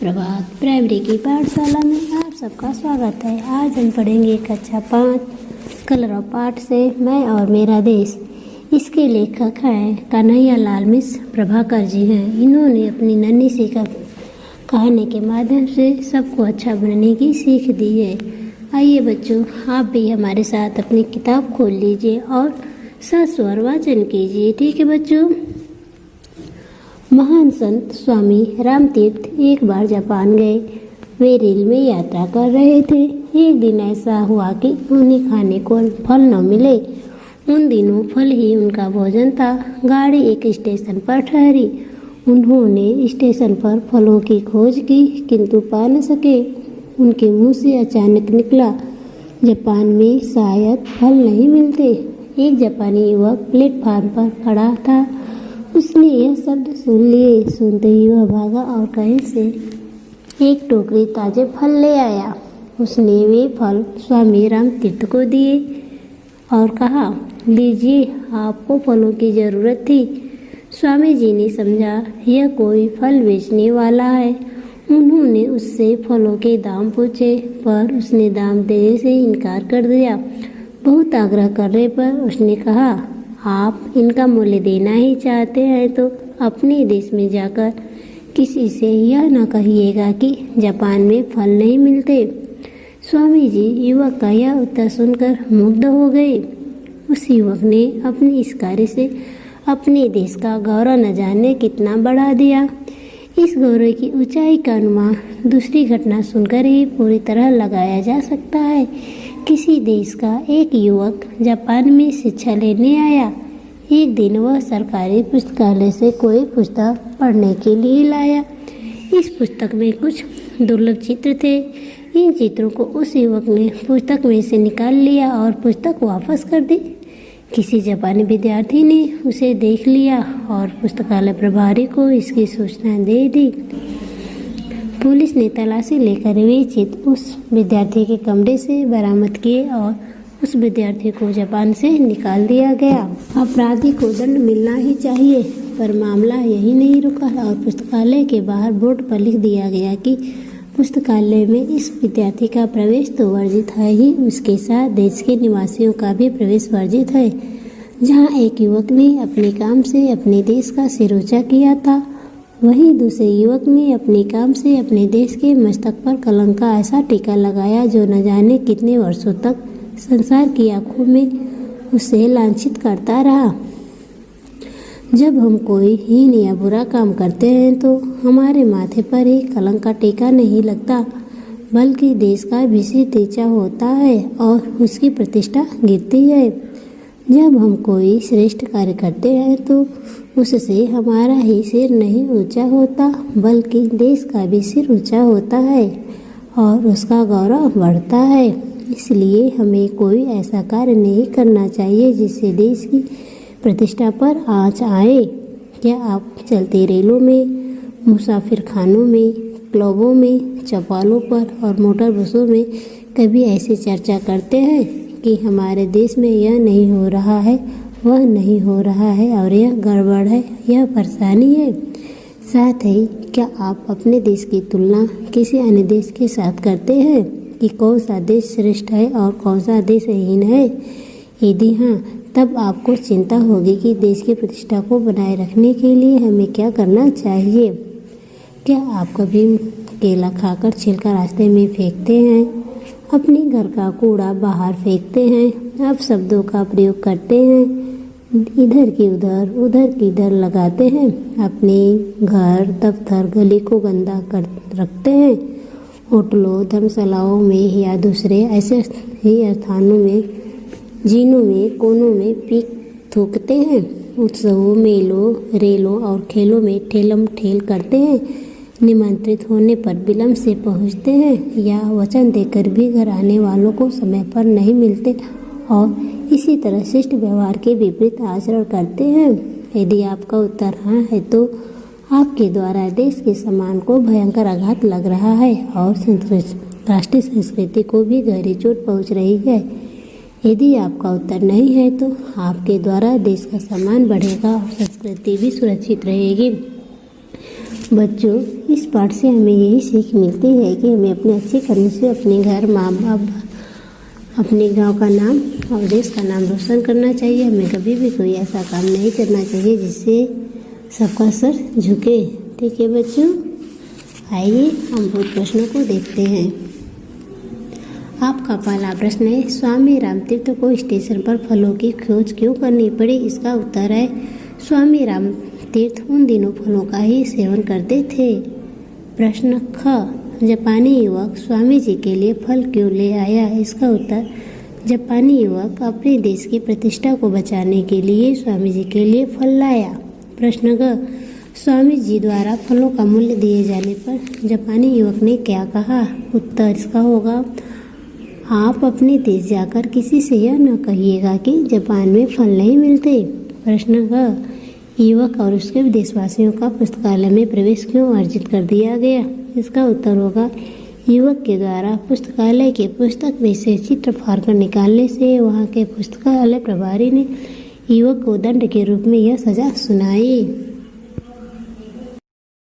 सुप्रभात। प्राइमरी की पाठशाला में आप सबका स्वागत है। आज हम पढ़ेंगे कक्षा 5 कलर ऑफ आर्ट से मैं और मेरा देश। इसके लेखक हैं कन्हैया लाल मिश्र प्रभाकर जी हैं। इन्होंने अपनी नन्ही सी कहानी के माध्यम से सबको अच्छा बनने की सीख दी है। आइए बच्चों, आप भी हमारे साथ अपनी किताब खोल लीजिए और सस्वर वाचन कीजिए। ठीक है बच्चों। महान संत स्वामी रामतीर्थ एक बार जापान गए। वे रेल में यात्रा कर रहे थे। एक दिन ऐसा हुआ कि उन्हें खाने को फल न मिले। उन दिनों फल ही उनका भोजन था। गाड़ी एक स्टेशन पर ठहरी। उन्होंने स्टेशन पर फलों की खोज की किंतु पा न सके। उनके मुंह से अचानक निकला, जापान में शायद फल नहीं मिलते। एक जापानी युवक प्लेटफार्म पर खड़ा था। उसने यह शब्द सुन लिए। सुनते ही वह भागा और कहीं से एक टोकरी ताजे फल ले आया। उसने वे फल स्वामी रामतीर्थ को दिए और कहा, लीजिए, आपको फलों की ज़रूरत थी। स्वामी जी ने समझा यह कोई फल बेचने वाला है। उन्होंने उससे फलों के दाम पूछे पर उसने दाम देने से इनकार कर दिया। बहुत आग्रह करने पर उसने कहा, आप इनका मूल्य देना ही चाहते हैं तो अपने देश में जाकर किसी से यह न कहिएगा कि जापान में फल नहीं मिलते। स्वामी जी युवक का यह उत्तर सुनकर मुग्ध हो गए। उस युवक ने अपने इस कार्य से अपने देश का गौरव न जाने कितना बढ़ा दिया। इस गौरव की ऊंचाई का अनुमान दूसरी घटना सुनकर ही पूरी तरह लगाया जा सकता है। किसी देश का एक युवक जापान में शिक्षा लेने आया। एक दिन वह सरकारी पुस्तकालय से कोई पुस्तक पढ़ने के लिए लाया। इस पुस्तक में कुछ दुर्लभ चित्र थे। इन चित्रों को उस युवक ने पुस्तक में से निकाल लिया और पुस्तक वापस कर दी। किसी जापानी विद्यार्थी ने उसे देख लिया और पुस्तकालय प्रभारी को इसकी सूचना दे दी। पुलिस ने तलाशी लेकर वे चित्र उस विद्यार्थी के कमरे से बरामद किए और उस विद्यार्थी को जापान से निकाल दिया गया। अपराधी को दंड मिलना ही चाहिए, पर मामला यही नहीं रुका और पुस्तकालय के बाहर बोर्ड पर लिख दिया गया कि पुस्तकालय में इस विद्यार्थी का प्रवेश तो वर्जित है ही, उसके साथ देश के निवासियों का भी प्रवेश वर्जित है। जहाँ एक युवक ने अपने काम से अपने देश का सिर ऊंचा किया था, वहीं दूसरे युवक ने अपने काम से अपने देश के मस्तक पर कलंक का ऐसा टीका लगाया जो न जाने कितने वर्षों तक संसार की आंखों में उसे लांछित करता रहा। जब हम कोई हीन या बुरा काम करते हैं तो हमारे माथे पर ही कलंक का टीका नहीं लगता, बल्कि देश का भी सिर नीचा होता है और उसकी प्रतिष्ठा गिरती है। जब हम कोई श्रेष्ठ कार्य करते हैं तो उससे हमारा ही सिर नहीं ऊंचा होता, बल्कि देश का भी सिर ऊंचा होता है और उसका गौरव बढ़ता है। इसलिए हमें कोई ऐसा कार्य नहीं करना चाहिए जिससे देश की प्रतिष्ठा पर आँच आए। क्या आप चलती रेलों में, मुसाफिर खानों में, क्लबों में, चौपालों पर और मोटर बसों में कभी ऐसी चर्चा करते हैं कि हमारे देश में यह नहीं हो रहा है, वह नहीं हो रहा है और यह गड़बड़ है, यह परेशानी है? साथ ही क्या आप अपने देश की तुलना किसी अन्य देश के साथ करते हैं कि कौन सा देश श्रेष्ठ है और कौन सा देश हीन है? यदि हाँ, तब आपको चिंता होगी कि देश की प्रतिष्ठा को बनाए रखने के लिए हमें क्या करना चाहिए। क्या आप कभी केला खाकर छिलका रास्ते में फेंकते हैं? अपने घर का कूड़ा बाहर फेंकते हैं? आप शब्दों का प्रयोग करते हैं, इधर की उधर उधर की इधर लगाते हैं, अपने घर, दफ्तर, गली को गंदा कर रखते हैं, होटलों, धर्मशालाओं में या दूसरे ऐसे ही स्थानों में, जीनों में, कोनों में पीक थूकते हैं, उत्सवों, मेलों, रेलों और खेलों में ठेलम ठेल करते हैं, निमंत्रित होने पर विलंब से पहुंचते हैं या वचन देकर भी घर आने वालों को समय पर नहीं मिलते और इसी तरह शिष्ट व्यवहार के विपरीत आचरण करते हैं। यदि आपका उत्तर हाँ है तो आपके द्वारा देश के सम्मान को भयंकर आघात लग रहा है और राष्ट्रीय संस्कृति को भी गहरी चोट पहुंच रही है। यदि आपका उत्तर नहीं है तो आपके द्वारा देश का सम्मान बढ़ेगा और संस्कृति भी सुरक्षित रहेगी। बच्चों, इस पाठ से हमें यही सीख मिलती है कि हमें अपने अच्छे कर्म से अपने घर, माँ बाप, अपने गांव का नाम और देश का नाम रोशन करना चाहिए। हमें कभी भी कोई ऐसा काम नहीं करना चाहिए जिससे सबका सर झुके। ठीक है बच्चों, आइए हम बोध प्रश्नों को देखते हैं। आपका पहला प्रश्न है, स्वामी रामतीर्थ को स्टेशन पर फलों की खोज क्यों करनी पड़ी? इसका उत्तर है, स्वामी रामतीर्थ उन दिनों फलों का ही सेवन करते थे। प्रश्न ख, जापानी युवक स्वामी जी के लिए फल क्यों ले आया? इसका उत्तर, जापानी युवक अपने देश की प्रतिष्ठा को बचाने के लिए स्वामी जी के लिए फल लाया। प्रश्न ग, स्वामी जी द्वारा फलों का मूल्य दिए जाने पर जापानी युवक ने क्या कहा? उत्तर इसका होगा, आप अपने देश जाकर किसी से यह न कहिएगा कि जापान में फल नहीं मिलते। प्रश्न ग, युवक और उसके देशवासियों का पुस्तकालय में प्रवेश क्यों वर्जित कर दिया गया? इसका उत्तर होगा, युवक के द्वारा पुस्तकालय के पुस्तक में से चित्र फाड़कर निकालने से वहाँ के पुस्तकालय प्रभारी ने युवक को दंड के रूप में यह सजा सुनाई।